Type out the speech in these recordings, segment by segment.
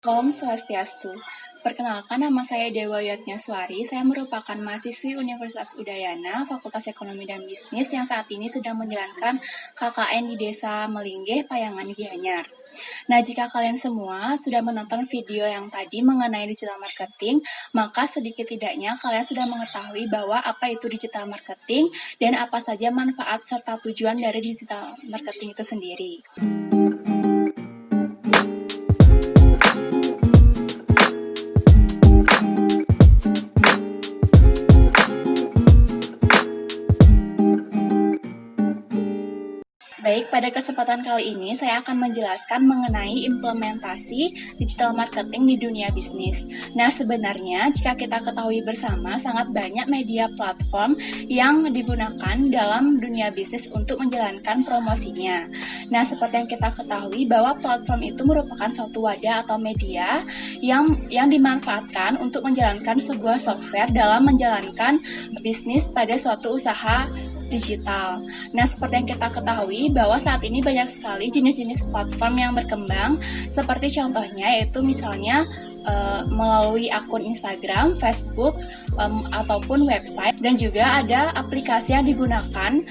Om Swastiastu. Perkenalkan, nama saya Dewa Yatnyaswari. Saya merupakan mahasiswi Universitas Udayana, Fakultas Ekonomi dan Bisnis yang saat ini sedang menjalankan KKN di Desa Melinggih, Payangan, Gianyar. Nah, jika kalian semua sudah menonton video yang tadi mengenai digital marketing, maka sedikit tidaknya kalian sudah mengetahui bahwa apa itu digital marketing dan apa saja manfaat serta tujuan dari digital marketing itu sendiri. Baik, pada kesempatan kali ini saya akan menjelaskan mengenai implementasi digital marketing di dunia bisnis. Nah, sebenarnya jika kita ketahui bersama, sangat banyak media platform yang digunakan dalam dunia bisnis untuk menjalankan promosinya. Nah, seperti yang kita ketahui bahwa platform itu merupakan suatu wadah atau media yang dimanfaatkan untuk menjalankan sebuah software dalam menjalankan bisnis pada suatu usaha digital. Nah, seperti yang kita ketahui bahwa saat ini banyak sekali jenis-jenis platform yang berkembang, seperti contohnya yaitu misalnya melalui akun Instagram, Facebook, ataupun website, dan juga ada aplikasi yang digunakan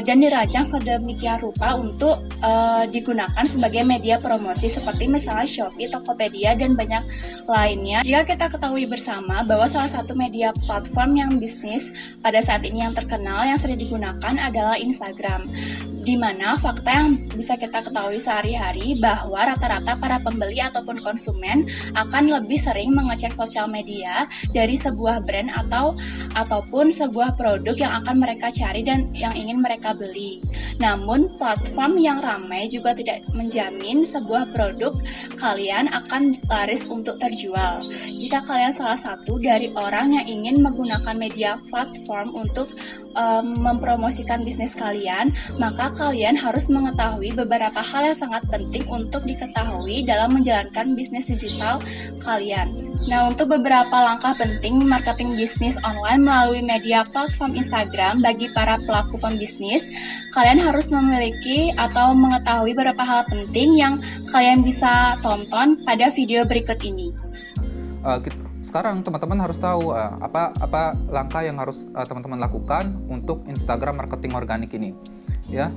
dan dirancang sedemikian rupa untuk digunakan sebagai media promosi seperti misalnya Shopee, Tokopedia, dan banyak lainnya. Jika kita ketahui bersama bahwa salah satu media platform yang bisnis pada saat ini yang terkenal yang sering digunakan adalah Instagram, di mana fakta yang bisa kita ketahui sehari-hari bahwa rata-rata para pembeli ataupun konsumen akan lebih sering mengecek sosial media dari sebuah brand ataupun sebuah produk yang akan mereka cari dan yang ingin mereka beli. Namun, platform yang ramai juga tidak menjamin sebuah produk kalian akan laris untuk terjual. Jika kalian salah satu dari orang yang ingin menggunakan media platform untuk mempromosikan bisnis kalian, maka kalian harus mengetahui beberapa hal yang sangat penting untuk diketahui dalam menjalankan bisnis digital kalian. Nah, untuk beberapa langkah penting marketing bisnis online melalui media platform Instagram bagi para pelaku pembisnis, kalian harus memiliki atau mengetahui beberapa hal penting yang kalian bisa tonton pada video berikut ini. Sekarang teman-teman harus tahu apa langkah yang harus teman-teman lakukan untuk Instagram marketing organik ini. Ya,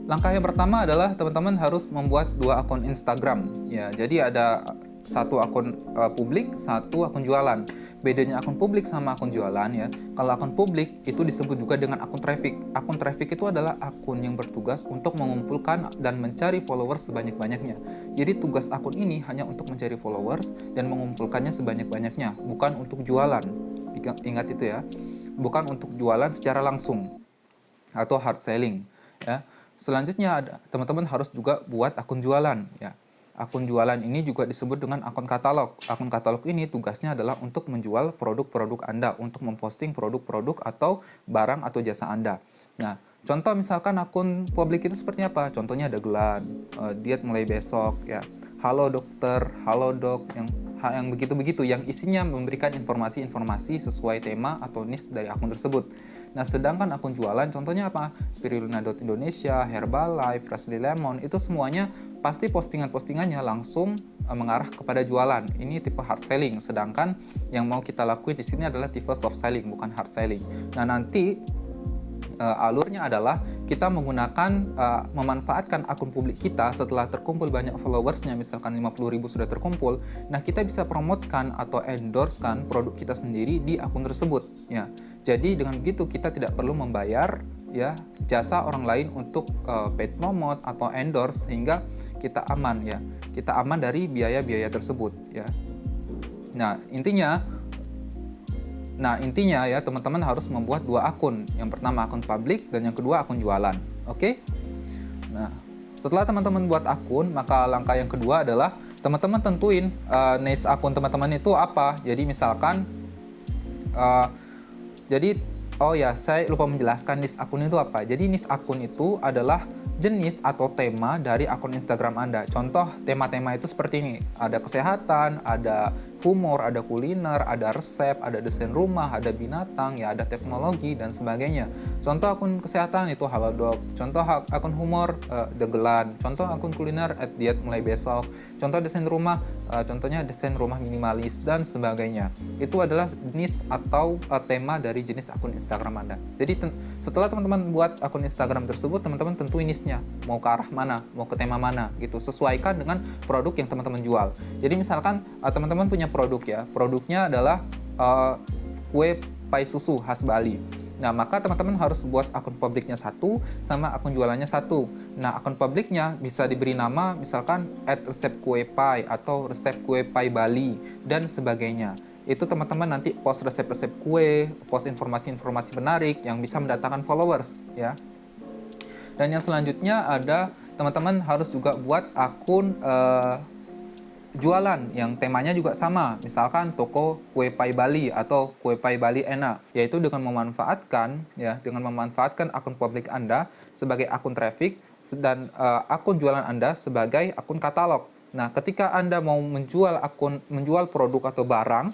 langkah yang pertama adalah teman-teman harus membuat 2 akun Instagram. Ya, jadi ada satu akun publik, satu akun jualan. Bedanya akun publik sama akun jualan ya. Kalau akun publik itu disebut juga dengan akun traffic. Akun traffic itu adalah akun yang bertugas untuk mengumpulkan dan mencari followers sebanyak-banyaknya. Jadi tugas akun ini hanya untuk mencari followers dan mengumpulkannya sebanyak-banyaknya, bukan untuk jualan. Ingat itu ya. Bukan untuk jualan secara langsung atau hard selling ya. Selanjutnya teman-teman harus juga buat akun jualan ya. Akun jualan ini juga disebut dengan akun katalog. Akun katalog ini tugasnya adalah untuk menjual produk-produk Anda, untuk memposting produk-produk atau barang atau jasa Anda. Nah, contoh misalkan akun publik itu seperti apa? Contohnya ada Glenn, diet mulai besok ya. Halo dokter, halo dok, yang begitu-begitu, yang isinya memberikan informasi-informasi sesuai tema atau niche dari akun tersebut. Nah, sedangkan akun jualan contohnya apa? Spirulina.Indonesia, Herbalife, Freshly Lemon, itu semuanya pasti postingan-postingannya langsung mengarah kepada jualan. Ini tipe hard selling, sedangkan yang mau kita lakuin di sini adalah tipe soft selling, bukan hard selling. Nah, nanti alurnya adalah kita menggunakan memanfaatkan akun publik kita setelah terkumpul banyak followersnya, misalkan 50.000 sudah terkumpul. Nah, kita bisa promotkan atau endorsekan produk kita sendiri di akun tersebut ya. Jadi dengan begitu kita tidak perlu membayar ya jasa orang lain untuk paid promote atau endorse, sehingga kita aman ya. Kita aman dari biaya-biaya tersebut ya. Nah, intinya ya teman-teman harus membuat 2 akun. Yang pertama akun publik dan yang kedua akun jualan. Oke? Nah, setelah teman-teman buat akun, maka langkah yang kedua adalah teman-teman tentuin niche akun teman-teman itu apa. Jadi misalkan saya lupa menjelaskan niche akun itu apa. Jadi niche akun itu adalah jenis atau tema dari akun Instagram Anda. Contoh tema-tema itu seperti ini. Ada kesehatan, ada humor, ada kuliner, ada resep, ada desain rumah, ada binatang, ya ada teknologi dan sebagainya. Contoh akun kesehatan itu Halodoc, contoh akun humor The Gelan, contoh akun kuliner @diet mulai besok, contoh desain rumah, contohnya desain rumah minimalis dan sebagainya. Itu adalah jenis atau tema dari jenis akun Instagram Anda. Jadi setelah teman-teman buat akun Instagram tersebut, teman-teman tentuin niche-nya, mau ke arah mana, mau ke tema mana gitu, sesuaikan dengan produk yang teman-teman jual. Jadi misalkan teman-teman punya produk ya, produknya adalah kue pai susu khas Bali. Nah, maka teman-teman harus buat akun publiknya satu, sama akun jualannya satu. Nah, akun publiknya bisa diberi nama misalkan @resep kue pai atau resep kue pai Bali dan sebagainya. Itu teman-teman nanti post resep-resep kue, post informasi-informasi menarik yang bisa mendatangkan followers ya. Dan yang selanjutnya ada teman-teman harus juga buat akun jualan yang temanya juga sama, misalkan toko kue pai Bali atau kue pai Bali enak, yaitu dengan memanfaatkan akun publik Anda sebagai akun traffic dan akun jualan Anda sebagai akun katalog. Nah, ketika Anda mau menjual produk atau barang,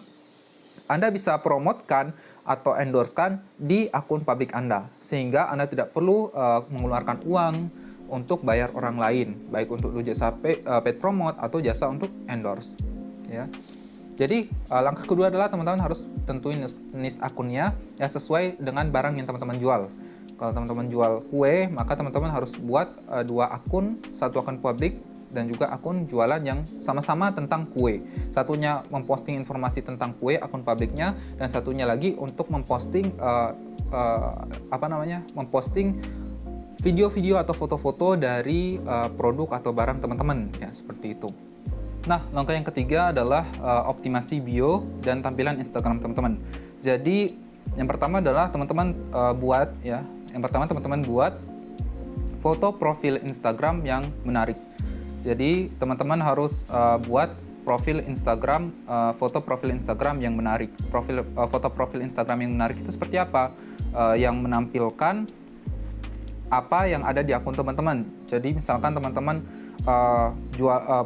Anda bisa promotkan atau endorsekan di akun publik Anda, sehingga Anda tidak perlu mengeluarkan uang untuk bayar orang lain, baik untuk jasa paid promote atau jasa untuk endorse ya. Jadi langkah kedua adalah teman-teman harus tentuin niche akunnya ya sesuai dengan barang yang teman-teman jual. Kalau teman-teman jual kue, maka teman-teman harus buat dua akun, satu akun publik dan juga akun jualan yang sama-sama tentang kue. Satunya memposting informasi tentang kue, akun publiknya, dan satunya lagi untuk memposting memposting video-video atau foto-foto dari produk atau barang teman-teman ya, seperti itu. Nah, langkah yang ketiga adalah optimasi bio dan tampilan Instagram teman-teman. Jadi yang pertama adalah teman-teman buat foto profil Instagram yang menarik. Jadi teman-teman harus buat profil Instagram, foto profil Instagram yang menarik. Foto profil Instagram yang menarik itu seperti apa? Yang menampilkan apa yang ada di akun teman-teman. Jadi misalkan teman-teman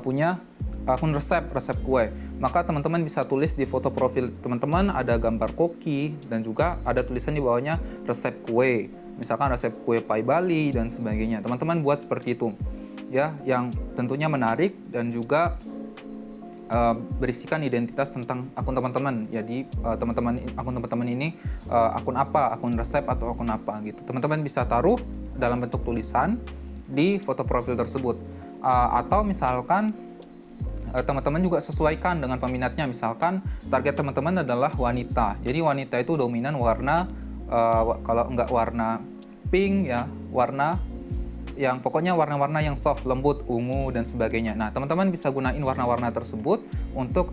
punya akun resep kue, maka teman-teman bisa tulis di foto profil teman-teman ada gambar koki dan juga ada tulisan di bawahnya resep kue. Misalkan resep kue pai Bali dan sebagainya. Teman-teman buat seperti itu ya, yang tentunya menarik dan juga berisikan identitas tentang akun teman-teman. Jadi akun teman-teman ini akun apa, akun resep atau akun apa gitu. Teman-teman bisa taruh dalam bentuk tulisan di foto profil tersebut. Atau misalkan teman-teman juga sesuaikan dengan peminatnya. Misalkan target teman-teman adalah wanita. Jadi wanita itu dominan warna kalau enggak warna pink ya, warna yang pokoknya warna-warna yang soft, lembut, ungu dan sebagainya. Nah, teman-teman bisa gunain warna-warna tersebut untuk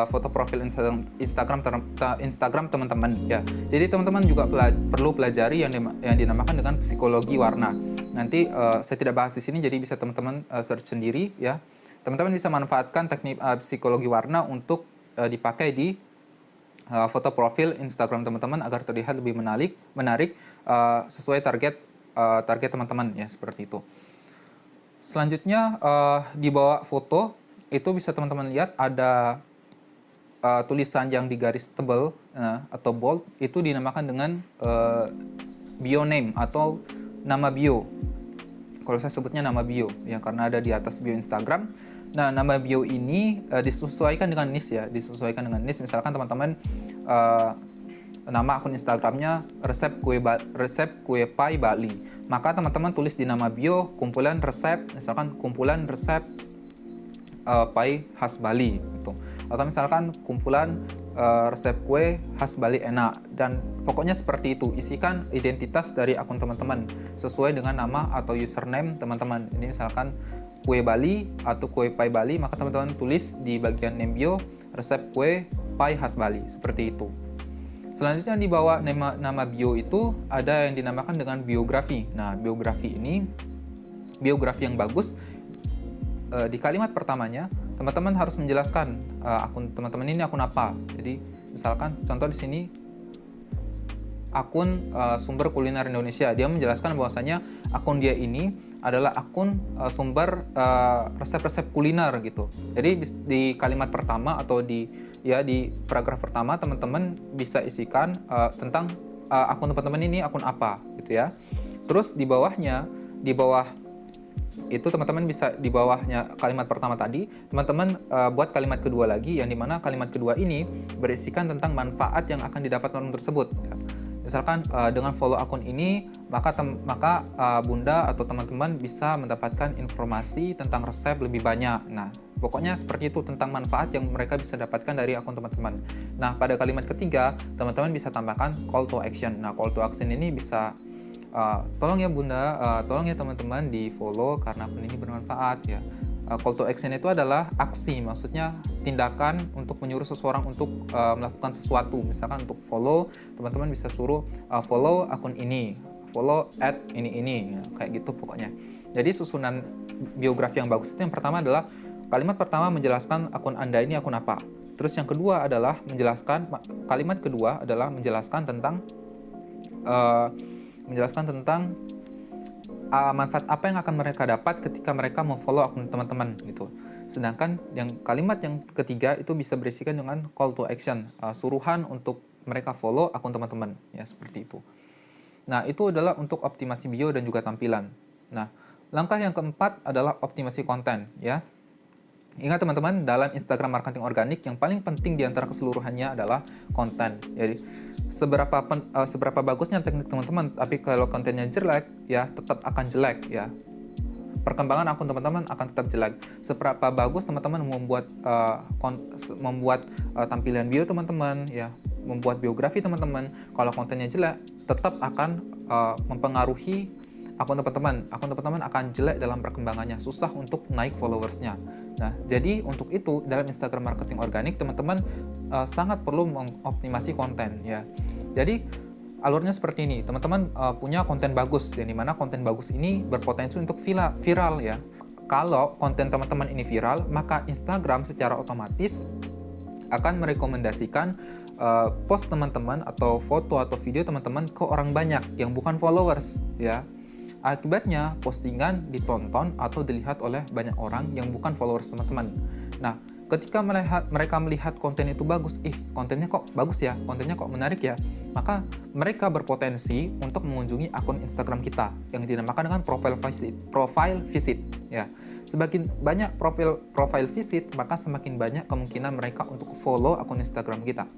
foto profil Instagram teman-teman ya. Jadi teman-teman juga perlu pelajari yang dinamakan dengan psikologi warna. Nanti saya tidak bahas di sini, jadi bisa teman-teman search sendiri ya. Teman-teman bisa manfaatkan teknik psikologi warna untuk dipakai di foto profil Instagram teman-teman agar terlihat lebih menarik sesuai target teman-teman ya, seperti itu. Selanjutnya di bawah foto itu bisa teman-teman lihat ada tulisan yang digaris tebal atau bold, itu dinamakan dengan bio name atau nama bio. Kalau saya sebutnya nama bio ya, karena ada di atas bio Instagram. Nah, nama bio ini disesuaikan dengan niche ya, Misalkan teman-teman nama akun Instagramnya resep kue pai Bali, maka teman-teman tulis di nama bio kumpulan resep, misalkan kumpulan resep pai khas Bali gitu. Atau misalkan kumpulan resep kue khas Bali enak, dan pokoknya seperti itu. Isikan identitas dari akun teman-teman sesuai dengan nama atau username teman-teman. Ini misalkan kue Bali atau kue pai Bali, maka teman-teman tulis di bagian name bio resep kue pai khas Bali, seperti itu. Selanjutnya di bawah nama bio itu ada yang dinamakan dengan biografi. Nah, biografi yang bagus, di kalimat pertamanya teman-teman harus menjelaskan akun teman-teman ini akun apa. Jadi misalkan contoh di sini akun sumber kuliner Indonesia, dia menjelaskan bahwasanya akun dia ini adalah akun sumber resep-resep kuliner gitu. Jadi di kalimat pertama atau di paragraf pertama teman-teman bisa isikan tentang akun teman-teman ini akun apa gitu ya. Terus di bawah itu teman-teman bisa di bawahnya kalimat pertama tadi, teman-teman buat kalimat kedua lagi, yang dimana kalimat kedua ini berisikan tentang manfaat yang akan didapat orang tersebut. Ya. Misalkan dengan follow akun ini, maka Bunda atau teman-teman bisa mendapatkan informasi tentang resep lebih banyak. Nah, pokoknya seperti itu, tentang manfaat yang mereka bisa dapatkan dari akun teman-teman. Nah, pada kalimat ketiga, teman-teman bisa tambahkan call to action. Nah, call to action ini bisa tolong ya Bunda, tolong ya teman-teman di follow karena akun ini bermanfaat ya. Call to action itu adalah aksi, maksudnya tindakan untuk menyuruh seseorang untuk melakukan sesuatu. Misalkan untuk follow, teman-teman bisa suruh follow akun ini, follow ini ya, kayak gitu pokoknya. Jadi susunan biografi yang bagus itu yang pertama adalah kalimat pertama menjelaskan akun Anda ini akun apa. Terus yang kedua adalah kalimat kedua adalah menjelaskan tentang manfaat apa yang akan mereka dapat ketika mereka memfollow akun teman-teman gitu. Sedangkan kalimat yang ketiga itu bisa berisikan dengan call to action, suruhan untuk mereka follow akun teman-teman ya, seperti itu. Nah, itu adalah untuk optimasi bio dan juga tampilan. Nah, langkah yang keempat adalah optimasi konten ya. Ingat teman-teman, dalam Instagram marketing organik yang paling penting di antara keseluruhannya adalah konten. Jadi seberapa bagusnya teknik teman-teman, tapi kalau kontennya jelek ya tetap akan jelek ya. Perkembangan akun teman-teman akan tetap jelek. Seberapa bagus teman-teman membuat tampilan bio teman-teman ya, membuat biografi teman-teman, kalau kontennya jelek tetap akan mempengaruhi akun teman-teman. Akun teman-teman akan jelek dalam perkembangannya, susah untuk naik followersnya. Nah, jadi untuk itu dalam Instagram marketing organik teman-teman sangat perlu mengoptimasi konten ya. Jadi alurnya seperti ini, teman-teman punya konten bagus, yang dimana konten bagus ini berpotensi untuk viral ya. Kalau konten teman-teman ini viral, maka Instagram secara otomatis akan merekomendasikan post teman-teman atau foto atau video teman-teman ke orang banyak yang bukan followers ya. Akibatnya postingan ditonton atau dilihat oleh banyak orang yang bukan followers teman-teman. Nah, ketika mereka melihat konten itu bagus, kontennya kok bagus ya, kontennya kok menarik ya, maka mereka berpotensi untuk mengunjungi akun Instagram kita yang dinamakan dengan profile visit ya. Semakin banyak profile visit, maka semakin banyak kemungkinan mereka untuk follow akun Instagram kita.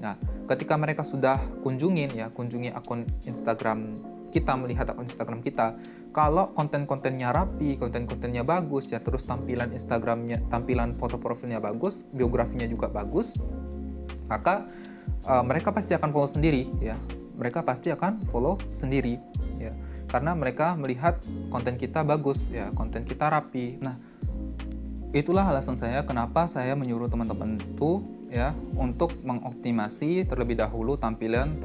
Nah, ketika mereka sudah kunjungi akun Instagram kita, melihat akun Instagram kita, kalau konten-kontennya rapi, konten-kontennya bagus ya, terus tampilan Instagramnya, tampilan foto profilnya bagus, biografinya juga bagus, maka mereka pasti akan follow sendiri ya. Mereka pasti akan follow sendiri ya, karena mereka melihat konten kita bagus ya, konten kita rapi. Nah, itulah alasan saya kenapa saya menyuruh teman-teman itu ya untuk mengoptimasi terlebih dahulu tampilan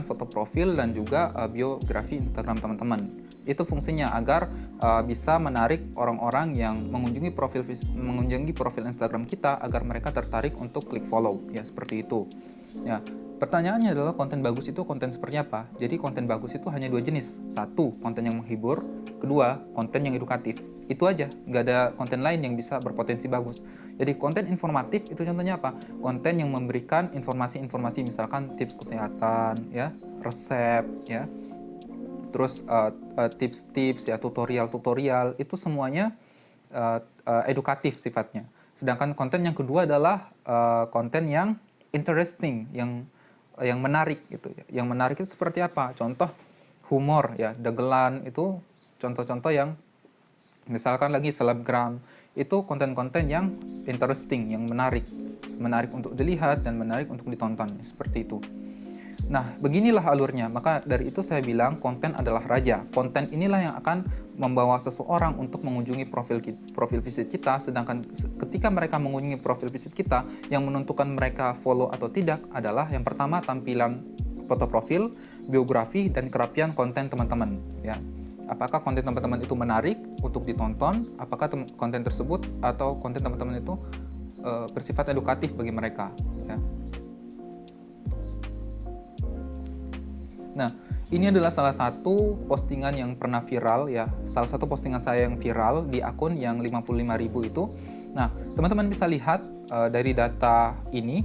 foto profil dan juga biografi Instagram teman-teman. Itu fungsinya agar bisa menarik orang-orang yang mengunjungi profil Instagram kita agar mereka tertarik untuk klik follow ya, seperti itu. Ya, pertanyaannya adalah konten bagus itu konten seperti apa? Jadi konten bagus itu hanya dua jenis. Satu, konten yang menghibur. Kedua, konten yang edukatif. Itu aja, nggak ada konten lain yang bisa berpotensi bagus. Jadi konten informatif itu contohnya apa? Konten yang memberikan informasi-informasi, misalkan tips kesehatan, ya, resep, ya, terus tips-tips, ya, tutorial-tutorial, itu semuanya edukatif sifatnya. Sedangkan konten yang kedua adalah konten yang interesting, yang menarik gitu. Yang menarik itu seperti apa? Contoh humor, ya, dagelan itu contoh-contoh yang misalkan lagi selebgram, itu konten-konten yang interesting, yang menarik untuk dilihat dan menarik untuk ditonton, seperti itu. Nah, beginilah alurnya. Maka dari itu saya bilang konten adalah raja. Konten inilah yang akan membawa seseorang untuk mengunjungi profil visit kita, sedangkan ketika mereka mengunjungi profil visit kita, yang menentukan mereka follow atau tidak adalah yang pertama tampilan foto profil, biografi, dan kerapian konten teman-teman, ya. Apakah konten teman-teman itu menarik untuk ditonton? Apakah konten tersebut atau konten teman-teman itu bersifat edukatif bagi mereka? Ya. Nah, Ini adalah salah satu postingan yang pernah viral ya, salah satu postingan saya yang viral di akun yang 55.000 itu. Nah, teman-teman bisa lihat dari data ini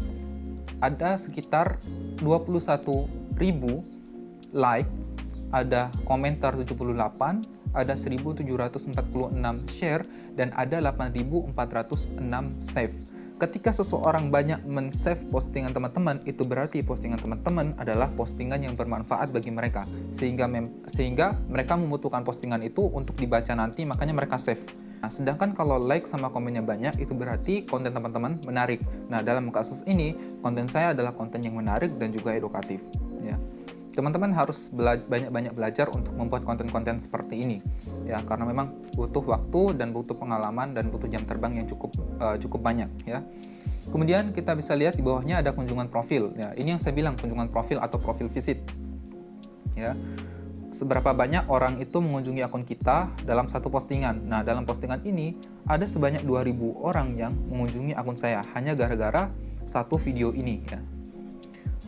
ada sekitar 21.000 like, ada komentar 78, ada 1.746 share, dan ada 8.406 save. Ketika seseorang banyak men-save postingan teman-teman, itu berarti postingan teman-teman adalah postingan yang bermanfaat bagi mereka. Sehingga mereka membutuhkan postingan itu untuk dibaca nanti, makanya mereka save. Nah, sedangkan kalau like sama komennya banyak, itu berarti konten teman-teman menarik. Nah, dalam kasus ini, konten saya adalah konten yang menarik dan juga edukatif. Ya. Teman-teman harus banyak-banyak belajar untuk membuat konten-konten seperti ini, ya, karena memang butuh waktu dan butuh pengalaman dan butuh jam terbang yang cukup banyak, ya. Kemudian kita bisa lihat di bawahnya ada kunjungan profil, ya. Ini yang saya bilang kunjungan profil atau profil visit, ya. Seberapa banyak orang itu mengunjungi akun kita dalam satu postingan. Nah, dalam postingan ini ada sebanyak 2.000 orang yang mengunjungi akun saya hanya gara-gara satu video ini, ya.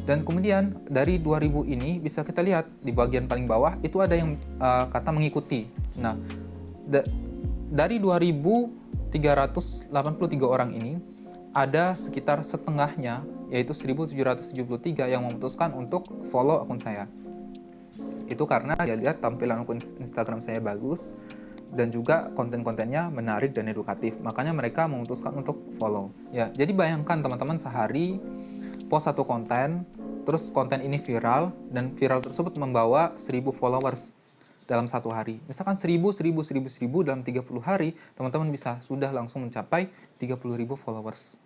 Dan kemudian dari 2000 ini bisa kita lihat di bagian paling bawah itu ada yang kata mengikuti. Nah, dari 2.383 orang ini ada sekitar setengahnya, yaitu 1.773 yang memutuskan untuk follow akun saya. Itu karena dia lihat tampilan akun Instagram saya bagus dan juga konten-kontennya menarik dan edukatif. Makanya mereka memutuskan untuk follow. Ya, jadi bayangkan teman-teman sehari post satu konten, terus konten ini viral, dan viral tersebut membawa 1.000 followers dalam satu hari. Misalkan 1.000 dalam 30 hari, teman-teman bisa sudah langsung mencapai 30.000 followers.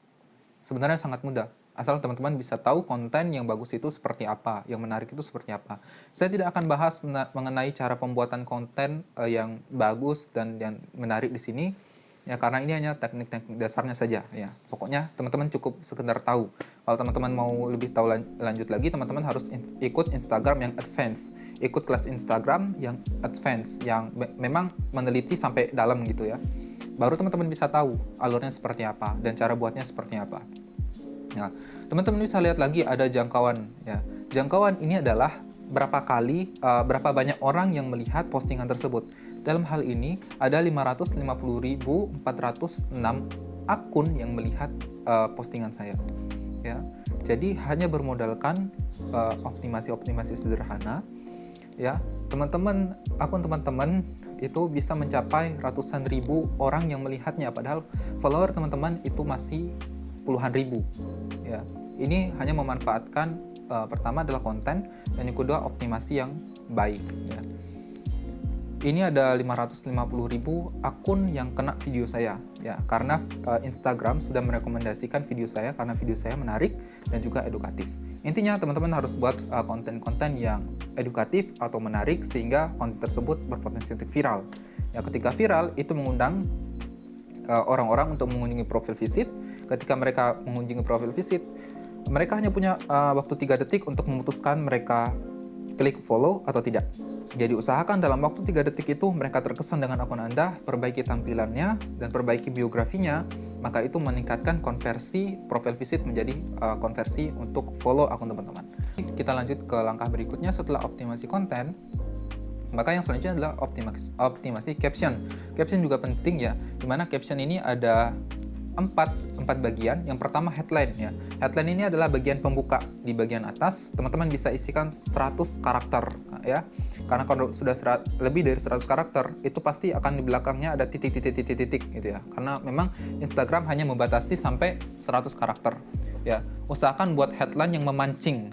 Sebenarnya sangat mudah, asal teman-teman bisa tahu konten yang bagus itu seperti apa, yang menarik itu seperti apa. Saya tidak akan bahas mengenai cara pembuatan konten yang bagus dan yang menarik di sini, ya, karena ini hanya teknik-teknik dasarnya saja, ya. Pokoknya teman-teman cukup sekedar tahu. Kalau teman-teman mau lebih tahu lanjut lagi, teman-teman harus ikut Instagram yang advance, ikut kelas Instagram yang advance, yang memang meneliti sampai dalam gitu ya. Baru teman-teman bisa tahu alurnya seperti apa dan cara buatnya seperti apa. Nah, teman-teman bisa lihat lagi ada jangkauan, ya. Jangkauan ini adalah berapa banyak orang yang melihat postingan tersebut. Dalam hal ini, ada 550.406 akun yang melihat postingan saya. Ya, jadi hanya bermodalkan optimasi-optimasi sederhana, ya, akun teman-teman itu bisa mencapai ratusan ribu orang yang melihatnya, padahal follower teman-teman itu masih puluhan ribu. Ya, ini hanya memanfaatkan pertama adalah konten, dan yang kedua optimasi yang baik. Ya. Ini ada 550.000 akun yang kena video saya, ya, karena Instagram sudah merekomendasikan video saya karena video saya menarik dan juga edukatif. Intinya teman-teman harus buat konten-konten yang edukatif atau menarik sehingga konten tersebut berpotensi untuk viral. Ya, ketika viral itu mengundang orang-orang untuk mengunjungi profil visit. Ketika mereka mengunjungi profil visit, mereka hanya punya waktu 3 detik untuk memutuskan mereka klik follow atau tidak. Jadi usahakan dalam waktu 3 detik itu mereka terkesan dengan akun Anda, perbaiki tampilannya, dan perbaiki biografinya, maka itu meningkatkan konversi profil visit menjadi konversi untuk follow akun teman-teman. Kita lanjut ke langkah berikutnya. Setelah optimasi konten, maka yang selanjutnya adalah optimasi caption. Caption juga penting, ya, dimana caption ini ada empat bagian. Yang pertama headline, ya. Headline ini adalah bagian pembuka. Di bagian atas teman-teman bisa isikan 100 karakter, ya. Karena kalau sudah lebih dari 100 karakter, itu pasti akan di belakangnya ada titik gitu ya. Karena memang Instagram hanya membatasi sampai 100 karakter. Ya, usahakan buat headline yang memancing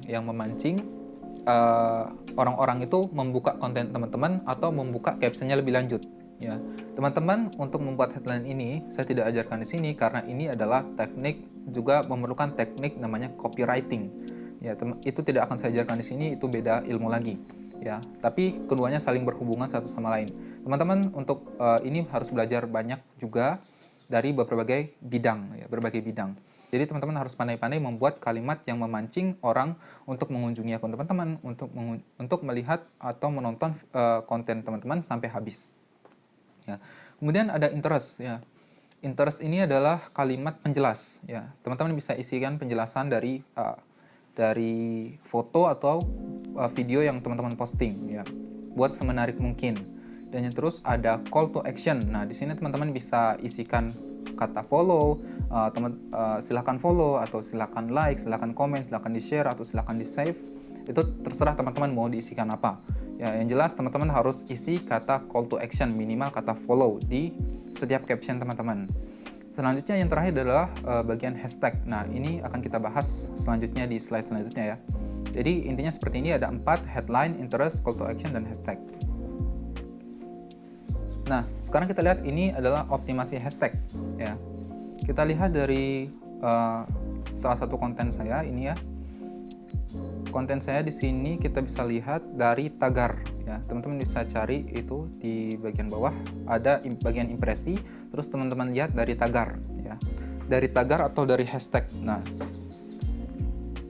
orang-orang itu membuka konten teman-teman atau membuka captionnya lebih lanjut. Ya, teman-teman, untuk membuat headline ini saya tidak ajarkan di sini karena ini adalah teknik, juga memerlukan teknik namanya copywriting. Ya, itu tidak akan saya ajarkan di sini, itu beda ilmu lagi. Ya, tapi keduanya saling berhubungan satu sama lain. Teman-teman untuk ini harus belajar banyak juga dari berbagai bidang, ya, berbagai bidang. Jadi teman-teman harus pandai-pandai membuat kalimat yang memancing orang untuk mengunjungi akun teman-teman, untuk melihat atau menonton konten teman-teman sampai habis. Ya. Kemudian ada interest, ya. Interest ini adalah kalimat penjelas, ya. Teman-teman bisa isikan penjelasan dari dari foto atau video yang teman-teman posting ya, buat semenarik mungkin. Dan yang terus ada call to action. Nah, di sini teman-teman bisa isikan kata follow, silakan follow atau silakan like, silakan komen, silakan di-share atau silakan di-save. Itu terserah teman-teman mau diisikan apa. Ya, yang jelas teman-teman harus isi kata call to action, minimal kata follow di setiap caption teman-teman. Selanjutnya yang terakhir adalah bagian hashtag. Nah, ini akan kita bahas selanjutnya di slide selanjutnya ya. Jadi intinya seperti ini, ada 4: headline, interest, call to action, dan hashtag. Nah, sekarang kita lihat ini adalah optimasi hashtag ya. Kita lihat dari salah satu konten saya ini ya. Konten saya di sini kita bisa lihat dari tagar ya. Teman-teman bisa cari itu di bagian bawah ada bagian impresi, terus teman-teman lihat dari tagar ya. Dari tagar atau dari hashtag. Nah,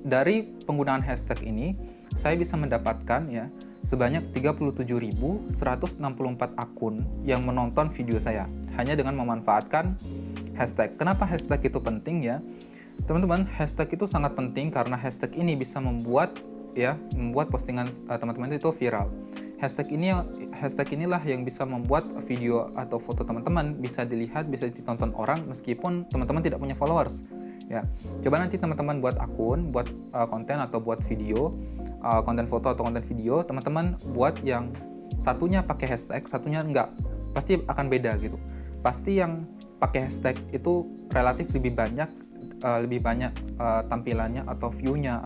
dari penggunaan hashtag ini saya bisa mendapatkan ya sebanyak 37.164 akun yang menonton video saya hanya dengan memanfaatkan hashtag. Kenapa hashtag itu penting ya? Teman-teman, hashtag itu sangat penting karena hashtag ini bisa membuat postingan teman-teman itu viral. Hashtag inilah yang bisa membuat video atau foto teman-teman bisa dilihat, bisa ditonton orang meskipun teman-teman tidak punya followers. Ya, coba nanti teman-teman buat akun, buat konten atau buat video, konten foto atau konten video, teman-teman buat yang satunya pakai hashtag, satunya enggak, pasti akan beda gitu. Pasti yang pakai hashtag itu relatif lebih banyak tampilannya atau view-nya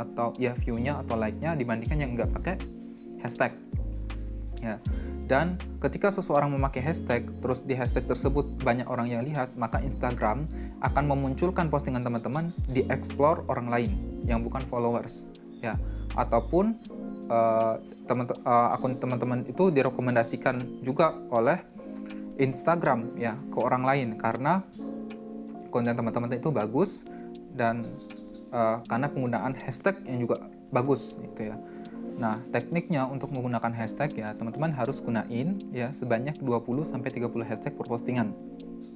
atau like-nya dibandingkan yang enggak pakai hashtag. Ya. Dan ketika seseorang memakai hashtag, terus di hashtag tersebut banyak orang yang lihat, maka Instagram akan memunculkan postingan teman-teman di explore orang lain yang bukan followers, ya. Ataupun akun teman-teman itu direkomendasikan juga oleh Instagram ya ke orang lain karena konten teman-teman itu bagus dan karena penggunaan hashtag yang juga bagus gitu ya. Nah, tekniknya untuk menggunakan hashtag ya, teman-teman harus gunain ya sebanyak 20 sampai 30 hashtag per postingan.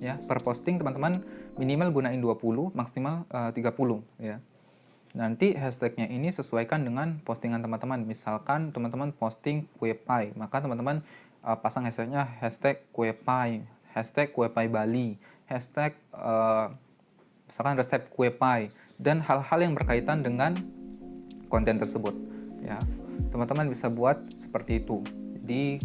Ya, per posting teman-teman minimal gunain 20, maksimal 30 ya. Nanti hashtagnya ini sesuaikan dengan postingan teman-teman. Misalkan teman-teman posting kue pie, maka teman-teman pasang hashtagnya hashtag kue pie, hashtag kue pie Bali, hashtag misalkan resep kue pie, dan hal-hal yang berkaitan dengan konten tersebut ya. Teman-teman bisa buat seperti itu. Jadi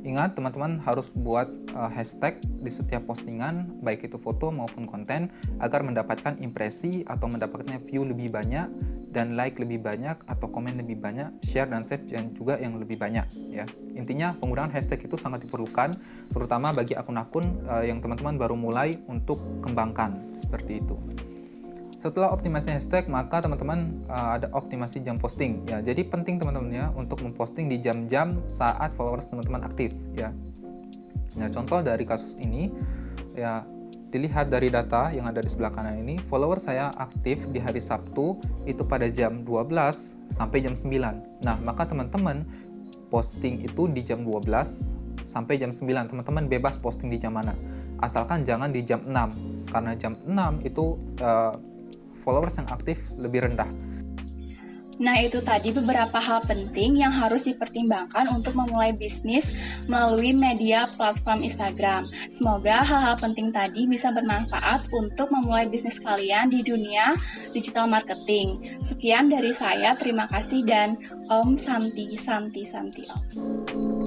ingat, teman-teman harus buat hashtag di setiap postingan, baik itu foto maupun konten, agar mendapatkan impresi atau mendapatkan view lebih banyak, dan like lebih banyak, atau komen lebih banyak, share dan save dan juga yang lebih banyak ya. Intinya penggunaan hashtag itu sangat diperlukan, terutama bagi akun-akun yang teman-teman baru mulai untuk kembangkan, seperti itu. Setelah optimasi hashtag, maka teman-teman ada optimasi jam posting ya. Jadi penting teman-teman ya untuk memposting di jam-jam saat followers teman-teman aktif ya. Nah, contoh dari kasus ini ya, dilihat dari data yang ada di sebelah kanan ini, follower saya aktif di hari Sabtu itu pada jam 12 sampai jam 9. Nah, maka teman-teman posting itu di jam 12 sampai jam 9. Teman-teman bebas posting di jam mana. Asalkan jangan di jam 6. Karena jam 6 itu followers yang aktif lebih rendah. Nah, itu tadi beberapa hal penting yang harus dipertimbangkan untuk memulai bisnis melalui media platform Instagram. Semoga hal-hal penting tadi bisa bermanfaat untuk memulai bisnis kalian di dunia digital marketing. Sekian dari saya, terima kasih dan Om Santi Santi Santi Om.